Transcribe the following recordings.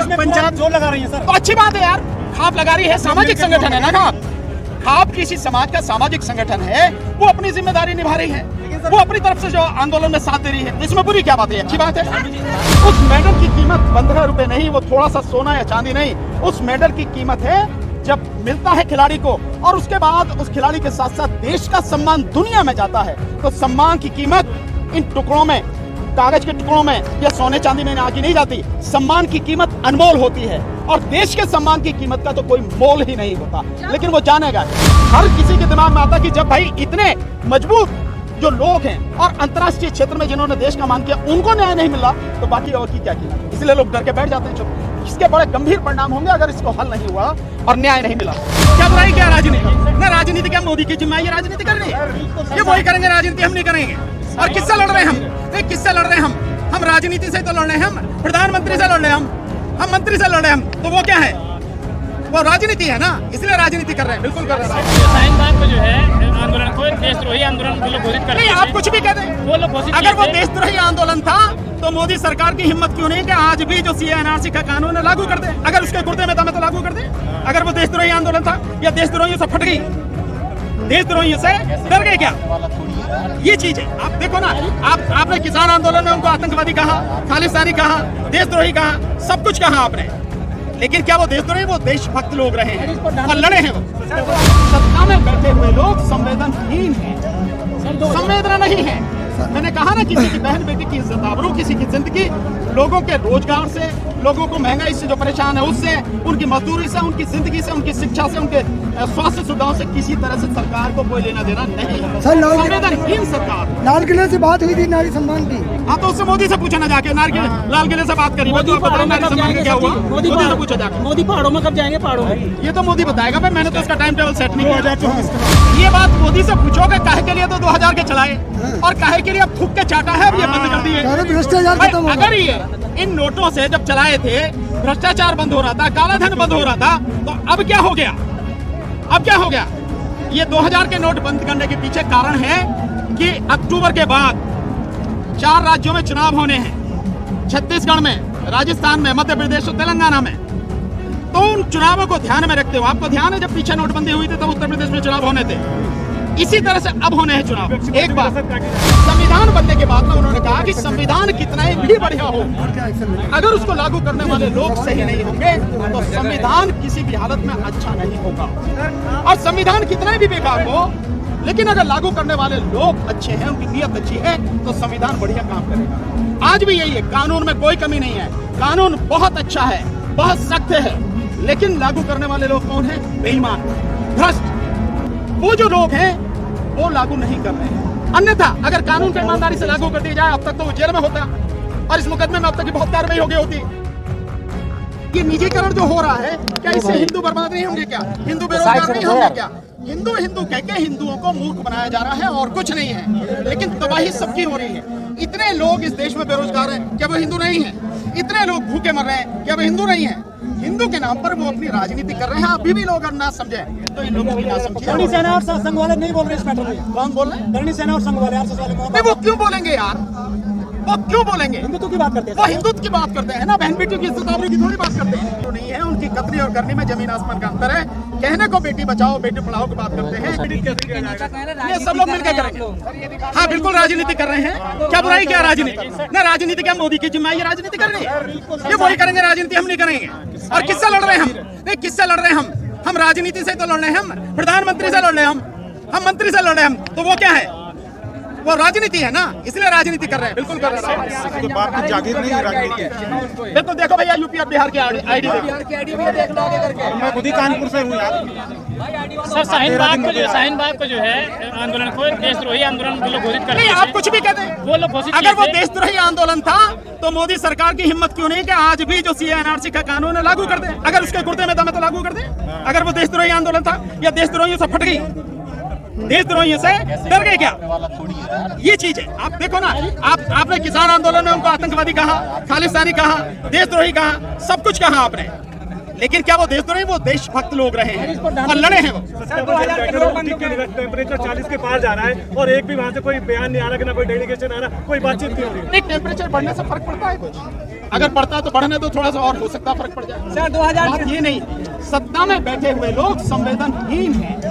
पंचायत जोर लगा रही है सर। तो अच्छी बात है यार, खाप लगा रही है, सामाजिक संगठन है ना खाप। खाप किसी समाज का सामाजिक संगठन है, वो अपनी जिम्मेदारी निभा रही है, वो अपनी तरफ से जो आंदोलन में साथ दे रही है, इसमें बुरी क्या बात है? अच्छी बात है। उस मेडल की कीमत 15 रुपए नहीं, वो थोड़ा सा सोना या चांदी नहीं, उस मेडल की कीमत है जब मिलता है खिलाड़ी को और उसके बाद उस खिलाड़ी के साथ साथ देश का सम्मान दुनिया में जाता है, तो सम्मान की कीमत इन टुकड़ों में, कागज के टुकड़ों में या सोने चांदी में आगे नहीं जाती। सम्मान की कीमत अनमोल होती है और देश के सम्मान की कीमत का तो कोई मोल ही नहीं होता, लेकिन वो जानेगा। हर किसी के दिमाग में आता कि जब भाई इतने मजबूत जो लोग हैं और अंतर्राष्ट्रीय क्षेत्र में जिन्होंने देश का मान किया, उनको न्याय नहीं मिला तो बाकी और की क्या कीमत? इसलिए लोग डर के बैठ जाते हैं चुप। इसके बड़े गंभीर परिणाम होंगे अगर इसको हल नहीं हुआ और न्याय नहीं मिला। क्या बुराई, क्या राजनीति? ना राजनीति क्या मोदी की जिम्मेदारी राजनीति करनी है? ये वही करेंगे राजनीति, हम नहीं करेंगे। और किससे लड़ रहे हैं हम? किससे लड़ रहे हैं हम राजनीति से तो लड़ रहे हैं, हम प्रधानमंत्री से लड़ रहे हैं, हम मंत्री से लड़ रहे हैं हम, तो वो क्या है? वो राजनीति है ना, इसलिए राजनीति कर रहे हैं, बिल्कुल कर रहे हैं। शाहीन बाग को जो है आंदोलन को देशद्रोही आंदोलन वो लोग घोषित कर नहीं, आप कुछ भी कह दें, वो लोग घोषित अगर वो देशद्रोही आंदोलन था तो मोदी सरकार की हिम्मत क्यों नहीं कि आज भी जो CA/NRC का कानून है लागू कर दे? अगर उसके गुर्दे में दम है तो लागू कर दे। अगर वो देशद्रोही आंदोलन था या देशद्रोहियों से फट गई, देशद्रोहियों से डर गए क्या? ये चीज है। आप देखो ना, आपने किसान आंदोलन में उनको आतंकवादी कहा, खालिस्तानी कहा, देशद्रोही कहा, सब कुछ कहा आपने, लेकिन क्या वो देशद्रोही? वो देशभक्त लोग रहे हैं और लड़े हैं। वो सत्ता में बैठे हुए लोग संवेदनहीन हैं, संवेदना नहीं है। मैंने कहा ना, किसी की बहन बेटी की इज्जत आबरू, किसी की जिंदगी, लोगों के रोजगार से, लोगों को महंगाई से जो परेशान है उससे, उनकी मजदूरी से, उनकी जिंदगी से, उनकी शिक्षा से, उनके स्वास्थ्य सुविधाओं से किसी तरह से सरकार को कोई लेना देना नहीं। संवेदनहीन सरकार। लाल किले से बात हुई थी नारी सम्मान की। हाँ, तो उससे मोदी से पूछा ना जाके, लाल किले से बात करी, नारी सम्मान का क्या हुआ? मोदी से पूछा जाके। मोदी पहाड़ों में कब जाएंगे? पहाड़ों में ये तो मोदी बताएगा भाई, मैंने तो उसका टाइम टेबल सेट नहीं किया। ये बात मोदी से पूछोगे, काहे के लिए तो 2000 के चलाए और काहे के लिए अब थूक के चाटा है, अब ये बंद कर दिए। भ्रष्टाचार खत्म हो गया। अगर ये इन नोटों से जब चलाए थे, भ्रष्टाचार बंद हो रहा था, काला धन बंद हो रहा था, तो अब क्या हो गया? अब क्या हो गया? ये 2000 के नोट बंद करने के पीछे कारण है कि अक्टूबर के बाद 4 राज्यों में चुनाव होने हैं, छत्तीसगढ़ में, राजस्थान में, मध्य प्रदेश और तेलंगाना में। तो उन चुनावों को ध्यान में रखते हुए, आपको ध्यान है जब पीछे नोटबंदी हुई थी तब उत्तर प्रदेश में चुनाव होने थे, इसी तरह से अब होने हैं चुनाव। एक बात, संविधान बनने के बाद में उन्होंने कहा कि संविधान कितना भी बढ़िया हो, अगर उसको लागू करने वाले लोग सही नहीं होंगे तो संविधान किसी भी हालत में अच्छा नहीं होगा। और संविधान कितना भी बेकार हो, लेकिन अगर लागू करने वाले लोग अच्छे हैं, उनकी नीयत अच्छी है, तो संविधान बढ़िया काम करेगा। आज भी यही है, कानून में कोई कमी नहीं है, कानून बहुत अच्छा है, बहुत सख्त है, लेकिन लागू करने वाले लोग कौन है? बेईमान, भ्रष्ट। वो जो लोग हैं वो लागू नहीं कर रहे हैं। अन्यथा अगर कानून को ईमानदारी से लागू कर दिया जाए, अब तक तो वो जेल में होता और इस मुकदमे में अब तक की बहुत कार्रवाई हो गई होती। ये निजीकरण जो हो रहा है, क्या इससे हिंदू बर्बाद नहीं होंगे? क्या हिंदू बेरोजगार नहीं होंगे? क्या हिंदू कह के हिंदुओं को मूर्ख बनाया जा रहा है और कुछ नहीं है, लेकिन तबाही सबकी हो रही है। इतने लोग इस देश में बेरोजगार हैं, क्या वो हिंदू नहीं है? इतने लोग भूखे मर रहे हैं, क्या वो हिंदू नहीं है? हिंदू के नाम पर वो अपनी राजनीति कर रहे हैं। अभी भी लोग अगर ना समझे तो इन लोगों की ना समझे। धरनी सेना और संघ वाले नहीं बोल रहे इस मैटर में। कौन बोल रहे हैं? धरनी सेना और संघ वाले RSS वाले। नहीं, वो क्यों बोलेंगे यार? वो क्यों बोलेंगे? हिंदुत्व की बात करते हैं। वो हिंदुत्व की बात करते हैं ना, बहन बेटी की इज्जत आबरू की थोड़ी बात करते हैं। जो नहीं है, उनकी कतनी और करनी में जमीन आसमान का अंतर है। कहने को बेटी बचाओ बेटी पढ़ाओ की बात करते हैं, ये सब लोग मिलकर करेंगे। हाँ, बिल्कुल राजनीति कर रहे हैं। क्या बुराई, क्या राजनीति? ना राजनीति क्या मोदी की जिम्मेदारी राजनीति करनी है? ये वही करेंगे राजनीति, हम नहीं करेंगे। और किससे लड़ रहे हैं हम? नहीं, किससे लड़ रहे हैं हम राजनीति से तो लड़ रहे हैं, हम प्रधानमंत्री से लड़ रहे हैं, हम मंत्री से लड़ रहे हैं, हम तो वो क्या है? वो राजनीति है ना, इसलिए राजनीति कर रहे हैं, बिल्कुल कर रहे हैं। तो बात की जागीर नहीं है राजनीति। बिल्कुल, देखो भैया यूपी और बिहार की आईडी मैं खुद ही कानपुर से हूँ यार। सर, शाहीन बाग को जो है आंदोलन को देशद्रोही आंदोलन वो लोग घोषित कर नहीं, आप कुछ भी कह दें, वो लोग घोषित अगर वो देशद्रोही आंदोलन था तो मोदी सरकार की हिम्मत क्यों नहीं कि आज भी जो CA/NRC का कानून है लागू कर दे? अगर उसके गुर्दे में दम है तो लागू कर दे। अगर वो देशद्रोही आंदोलन था या देशद्रोहियों से फट गई, देशद्रोहियों से डर गए क्या? ये चीज है। आप देखो ना, आपने किसान आंदोलन में उनको आतंकवादी कहा, खालिस्तानी कहा, देशद्रोही कहा, सब कुछ कहा आपने, लेकिन क्या वो देशद्रोही? वो देशभक्त लोग रहे हैं और लड़े हैं वो। टेम्परेचर 40 के पार जा रहा है और एक भी वहाँ से कोई बयान नहीं आ रहा, कि ना कोई डेलीगेशन आ रहा, कोई बातचीत नहीं हो रही। नहीं, टेम्परेचर बढ़ने से फर्क पड़ता है कुछ? अगर पड़ता है तो बढ़ने दो, थोड़ा सा और हो सकता है फर्क पड़ जाए। सर 2000 बात ये नहीं, सत्ता में बैठे हुए लोग संवेदनहीन हैं,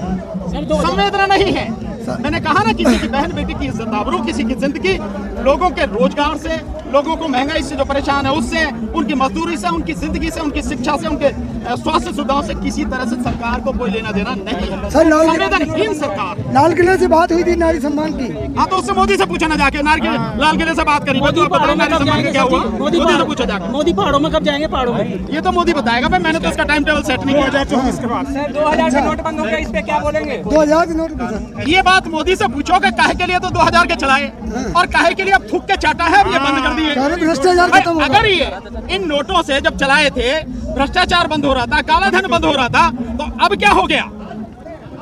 संवेदना नहीं है। मैंने कहा ना, किसी की बहन बेटी की इज्जत आबरू, किसी की जिंदगी, लोगों के रोजगार से, लोगों को महंगाई से जो परेशान है उससे, उनकी मजदूरी से, उनकी जिंदगी से, उनकी शिक्षा से, उनके स्वास्थ्य सुविधाओं से किसी तरह से सरकार को कोई लेना देना नहीं है। संवेदनहीन सरकार। लाल किले से बात हुई थी नारी सम्मान की। हाँ, तो उससे मोदी से पूछा ना जाके, लाल किले से बात करी। नारी सम्मान का क्या हुआ? मोदी से पूछा जाकर। मोदी पहाड़ों में कब जाएंगे? पहाड़ों में ये तो मोदी बताएगा भाई, मैंने तो उसका टाइम टेबल सेट नहीं किया। 2024 के बाद। सर 2000 के नोट बंद हो गया, इस पे क्या बोलेंगे? 2000 के नोट पे ये बात मोदी से पूछो कि काहे के लिए तो 2000 के चलाए और काहे के लिए अब थूक के चाटा है, अब ये बंद कर दिए। भ्रष्टाचार खत्म होगा। अगर ये इन नोटों से जब चलाए थे, भ्रष्टाचार बंद हो रहा था, काला धन बंद हो रहा था, तो अब क्या हो गया?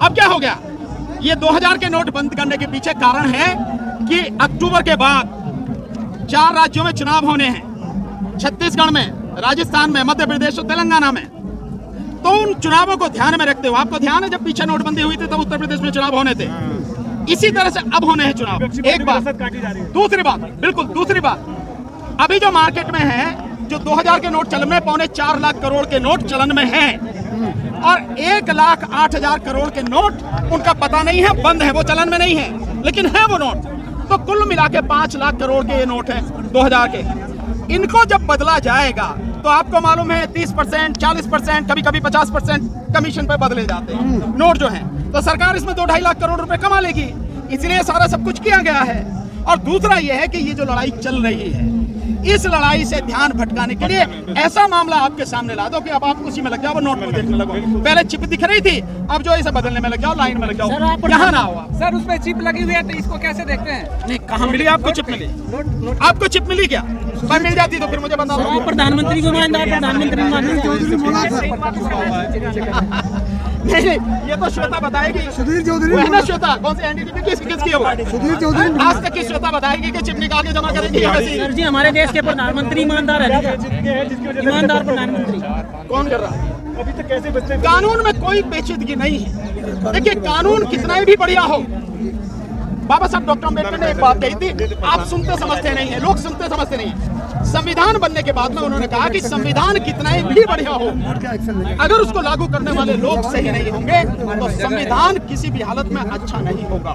अब क्या हो गया? ये 2000 के नोट बंद करने के पीछे कारण है कि अक्टूबर के बाद 4 राज्यों में चुनाव होने हैं, छत्तीसगढ़ में, राजस्थान में, मध्य प्रदेश और तेलंगाना में। तो उन चुनावों को ध्यान में रखते हुए, आपको ध्यान है जब पीछे नोटबंदी हुई थी तब उत्तर प्रदेश में चुनाव होने थे, इसी तरह से अब होने हैं चुनाव। एक बात। दूसरी बात, बिल्कुल दूसरी बात, अभी जो मार्केट में है, जो 2000 के नोट चलन में, 4.25 लाख करोड़ के नोट चलन में हैं, और 1,08,000 करोड़ के नोट उनका पता नहीं है, बंद है, वो चलन में नहीं है, लेकिन है वो नोट। तो कुल मिला के 5 लाख करोड़ के ये नोट हैं 2000 के। इनको जब बदला जाएगा तो आपको मालूम है 30%, 40%, कभी कभी 50% कमीशन पे बदले जाते हैं नोट जो हैं। तो सरकार इसमें 2-2.5 लाख करोड़ रुपए कमा लेगी, इसलिए सारा सब कुछ किया गया है। और दूसरा ये है कि ये जो लड़ाई चल रही है, इस लड़ाई से ध्यान भटकाने के लिए ऐसा मामला आपके सामने ला दो कि अब आप उसी में लग जाओ, नोट में देखने लगो। पहले चिप दिख रही थी, अब जो इसे बदलने में लग जाओ, लाइन में लग जाओ, यहाँ ना हुआ। सर उस पे चिप लगी हुई है, तो इसको कैसे देखते हैं? नहीं, कहाँ मिली आपको चिप? मिली? आपको चिप मिली क्या? भाई मिल जाती तो फिर मुझे बता दो। प्रधानमंत्री को ईमानदार प्रधानमंत्री नहीं, ये तो श्वेता बताएगी। सुधीर चौधरी वो है ना श्वेता, कौन सी एनडीटीवी किसकी है वो? सुधीर चौधरी आज तक की श्वेता बताएगी कि चिप निकाल के जमा करेंगे। सर जी, हमारे देश के प्रधानमंत्री ईमानदार है, ईमानदार प्रधानमंत्री। कौन कर रहा है? अभी तक कैसे बचते? कानून में कोई पेचीदगी नहीं है। देखिए, कानून कितना ही भी बढ़िया हो, बाबा साहब डॉक्टर अम्बेडकर ने एक बात कही थी, आप सुनते समझते नहीं है, लोग सुनते समझते नहीं है। संविधान बनने के बाद में उन्होंने कहा कि संविधान कितना ही भी बढ़िया हो, अगर उसको लागू करने वाले लोग सही नहीं होंगे तो संविधान किसी भी हालत में अच्छा नहीं होगा।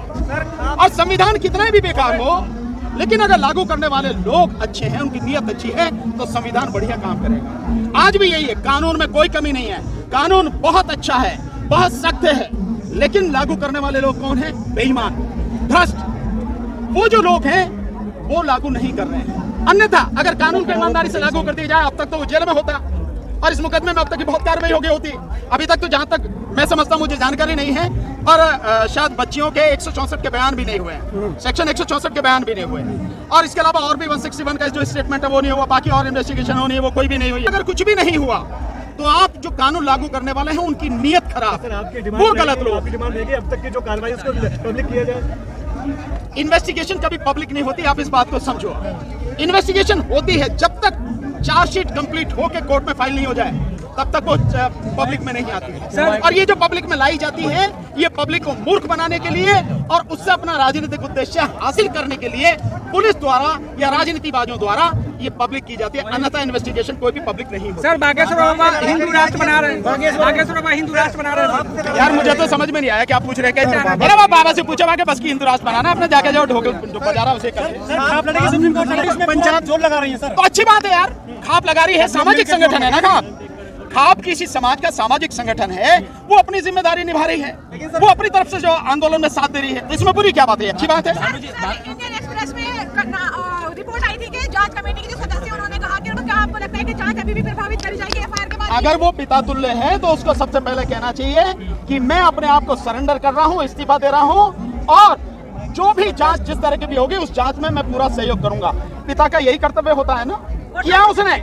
और संविधान कितना ही भी बेकार हो, लेकिन अगर लागू करने वाले लोग अच्छे हैं, उनकी नीयत अच्छी है, तो संविधान बढ़िया काम करेगा। आज भी यही है, कानून में कोई कमी नहीं है, कानून बहुत अच्छा है, बहुत सख्त है, लेकिन लागू करने वाले लोग कौन है? बेईमान, भ्रष्ट। वो जो लोग हैं वो लागू नहीं कर रहे हैं। अन्यथा अगर कानून को ईमानदारी से लागू कर दिया जाए, अब तक तो वो जेल में होता और इस मुकदमे में अब तक की बहुत कार्रवाई हो गई होती। अभी तक तो जहां तक मैं समझता हूं, मुझे जानकारी नहीं है, और शायद बच्चियों के 164 के बयान भी नहीं हुए हैं, सेक्शन 164 के बयान भी नहीं हुए हैं, और इसके अलावा और भी 161 का जो स्टेटमेंट है वो नहीं हुआ, बाकी और इन्वेस्टिगेशन होनी है वो कोई भी नहीं हुई। अगर कुछ भी नहीं हुआ तो आप जो कानून लागू करने वाले हैं उनकी नीयत खराब है, वो गलत लोग। आपकी डिमांड है कि अब तक की जो कार्रवाई उसको पब्लिक किया जाए। इन्वेस्टिगेशन कभी पब्लिक नहीं होती, आप इस बात को समझो। इन्वेस्टिगेशन होती है जब तक चार्जशीट कंप्लीट होकर कोर्ट में फाइल नहीं हो जाए, तब तक वो पब्लिक में नहीं आती है। और ये जो पब्लिक में लाई जाती है, ये पब्लिक को मूर्ख बनाने के लिए और उससे अपना राजनीतिक उद्देश्य हासिल करने के लिए पुलिस द्वारा या राजनीतिबाजों द्वारा ये पब्लिक की जाती है, अन्यथा इन्वेस्टिगेशन कोई भी पब्लिक नहीं होती। सर बागेश्वर हिंदू राष्ट्र बना रहे हैं, बागेश्वर हिंदू राष्ट्र बना रहे हैं। यार मुझे तो समझ में नहीं आया क्या पूछ रहे हैं। अरे वो बाबा से पूछा कि बस की हिंदू राष्ट्र बनाना, अपने जाके जाओ ढोके बजा रहा उसे कर। पंचायत जोर लगा रही है सर। तो अच्छी बात है यार, खाप लगा रही है, सामाजिक संगठन है ना खाप। खाप किसी समाज का सामाजिक संगठन है, वो अपनी जिम्मेदारी निभा रही है, वो अपनी तरफ से जो आंदोलन में साथ दे रही है, इसमें बुरी क्या बात है? अच्छी बात है। इंडियन एक्सप्रेस में रिपोर्ट आई थी कि जांच कमेटी के जो सदस्य उन्होंने कहा कि क्या आपको लगता है कि जांच अभी भी प्रभावित करी जाएगी एफआईआर के बाद? अगर वो पिता तुल्य है तो उसको सबसे पहले कहना चाहिए कि मैं अपने आप को सरेंडर कर रहा हूँ, इस्तीफा दे रहा हूँ, और जो भी जांच जिस तरह की भी होगी उस जांच में मैं पूरा सहयोग करूंगा। पिता का यही कर्तव्य होता है ना। किया उसने?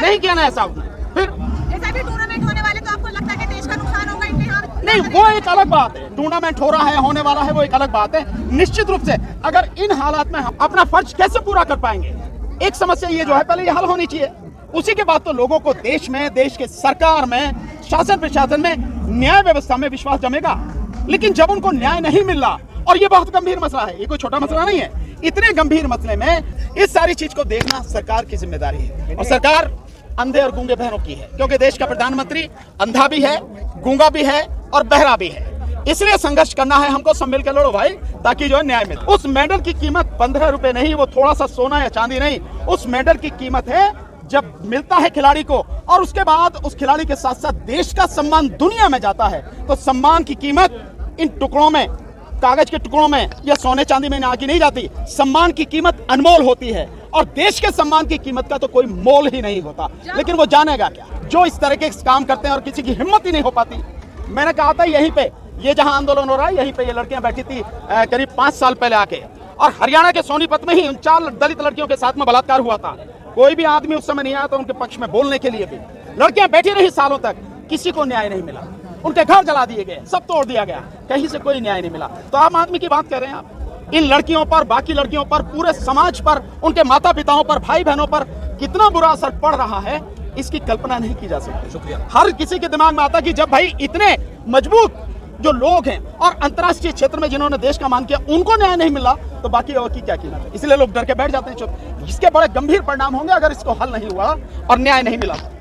नहीं किया ना ऐसा उसने। फिर जैसा भी टूर्नामेंट होने वाले, तो आपको लगता है कि देश का नुकसान होगा इनके यहाँ? नहीं, वो एक अलग बात है। टूर्नामेंट हो रहा है, होने वाला है, वो एक अलग बात है। निश्चित रूप से अगर इन हालात में हम अपना फर्ज कैसे पूरा कर पाएंगे, एक समस्या ये जो है पहले ये हल होनी चाहिए। उसी के बाद तो लोगों को देश में, देश के सरकार में, शासन प्रशासन में, न्याय व्यवस्था में विश्वास जमेगा। लेकिन जब उनको न्याय नहीं मिल रहा, और ये बहुत गंभीर मसला है, ये कोई छोटा मसला नहीं है, इतने गंभीर मसले में इस सारी चीज को देखना सरकार की जिम्मेदारी है। और सरकार अंधे और गूंगे बहनों की है, क्योंकि देश का प्रधानमंत्री अंधा भी है, गूंगा भी है और बहरा भी है। इसलिए संघर्ष करना है हमको, सब मिलकर लड़ो भाई, ताकि जो है न्याय मिले। उस मेडल की कीमत 15 रुपए नहीं, वो थोड़ा सा सोना या चांदी नहीं, उस मेडल की कीमत है जब मिलता है खिलाड़ी को और उसके बाद उस खिलाड़ी के साथ साथ देश का सम्मान दुनिया में जाता है, तो सम्मान की कीमत इन टुकड़ों में, कागज के टुकड़ों में या सोने चांदी में आके नहीं जाती। सम्मान की कीमत अनमोल होती है और देश के सम्मान की कीमत का तो कोई मोल ही नहीं होता। लेकिन वो जानेगा क्या जो इस तरह के काम करते हैं और किसी की हिम्मत ही नहीं हो पाती। मैंने कहा था यहीं पे, ये जहां आंदोलन हो रहा है, यहीं पे ये लड़कियां बैठी थी करीब 5 साल पहले आके, और हरियाणा के सोनीपत में ही उन 4 दलित लड़कियों के साथ में बलात्कार हुआ था। कोई भी आदमी उस समय नहीं आया तो उनके पक्ष में बोलने के लिए भी। लड़कियां बैठी रही सालों तक, किसी को न्याय नहीं मिला, उनके घर जला दिए गए, सब तोड़ दिया गया, कहीं से कोई न्याय नहीं मिला। तो आम आदमी की बात कर रहे हैं आप। इन लड़कियों पर, बाकी लड़कियों पर, पूरे समाज पर, उनके माता पिताओं पर, भाई बहनों पर कितना बुरा असर पड़ रहा है, इसकी कल्पना नहीं की जा सकती। शुक्रिया। हर किसी के दिमाग में आता कि जब भाई इतने मजबूत जो लोग हैं और अंतर्राष्ट्रीय क्षेत्र में जिन्होंने देश का मान किया, उनको न्याय नहीं मिला तो बाकी और की क्या कीमत है। इसलिए लोग डर के बैठ जाते हैं चुप। इसके बड़े गंभीर परिणाम होंगे अगर इसको हल नहीं हुआ और न्याय नहीं मिला।